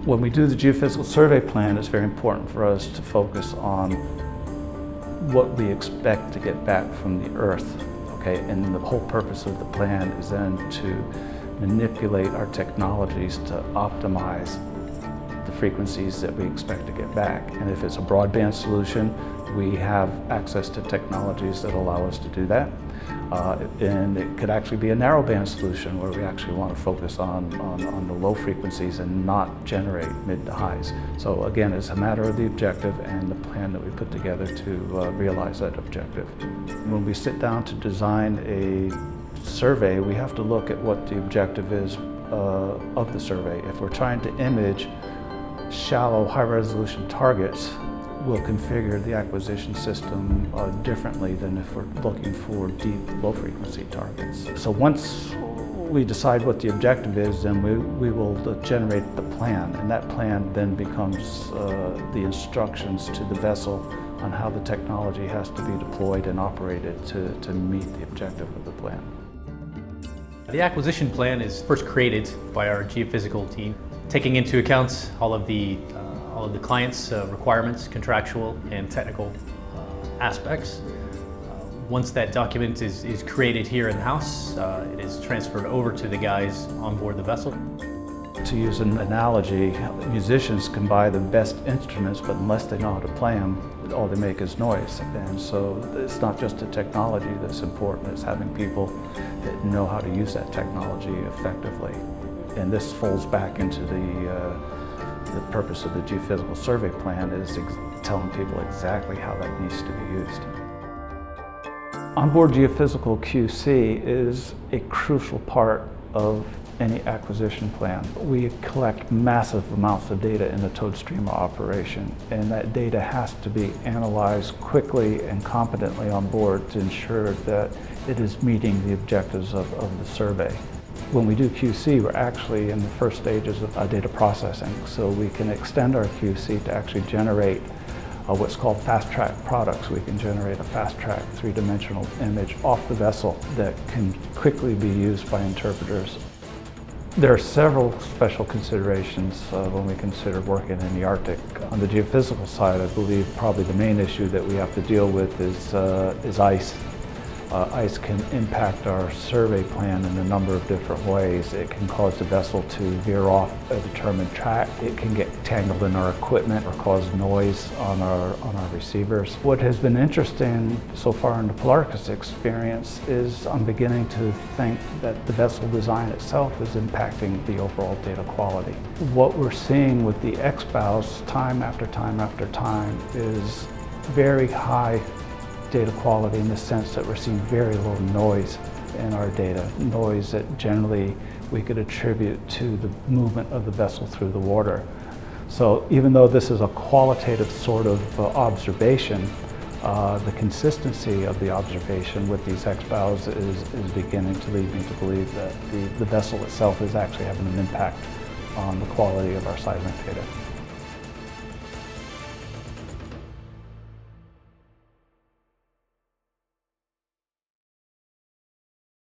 When we do the geophysical survey plan, it's very important for us to focus on what we expect to get back from the Earth. Okay? And the whole purpose of the plan is then to manipulate our technologies to optimize the frequencies that we expect to get back. And if it's a broadband solution, we have access to technologies that allow us to do that. And it could actually be a narrowband solution where we actually want to focus on the low frequencies and not generate mid to highs. So again, it's a matter of the objective and the plan that we put together to realize that objective. When we sit down to design a survey, we have to look at what the objective is of the survey. If we're trying to image shallow, high-resolution targets, we'll configure the acquisition system differently than if we're looking for deep, low-frequency targets. So once we decide what the objective is, then we will generate the plan, and that plan then becomes the instructions to the vessel on how the technology has to be deployed and operated to meet the objective of the plan. The acquisition plan is first created by our geophysical team, taking into account all of the client's requirements, contractual and technical aspects. Once that document is created here in-house, it is transferred over to the guys on board the vessel. To use an analogy, musicians can buy the best instruments, but unless they know how to play them, all they make is noise. And so it's not just the technology that's important, it's having people that know how to use that technology effectively. And this folds back into the purpose of the geophysical survey plan is telling people exactly how that needs to be used. Onboard geophysical QC is a crucial part of any acquisition plan. We collect massive amounts of data in the towed streamer operation, and that data has to be analyzed quickly and competently on board to ensure that it is meeting the objectives of the survey. When we do QC, we're actually in the first stages of data processing, so we can extend our QC to actually generate what's called fast-track products. We can generate a fast-track three-dimensional image off the vessel that can quickly be used by interpreters. There are several special considerations when we consider working in the Arctic. On the geophysical side, I believe probably the main issue that we have to deal with is ice. Ice can impact our survey plan in a number of different ways. It can cause the vessel to veer off a determined track. It can get tangled in our equipment or cause noise on our receivers. What has been interesting so far in the Polarcus experience is I'm beginning to think that the vessel design itself is impacting the overall data quality. What we're seeing with the X-bows time after time after time is very high data quality in the sense that we're seeing very low noise in our data, noise that generally we could attribute to the movement of the vessel through the water. So even though this is a qualitative sort of observation, the consistency of the observation with these X-bows is beginning to lead me to believe that the vessel itself is actually having an impact on the quality of our seismic data.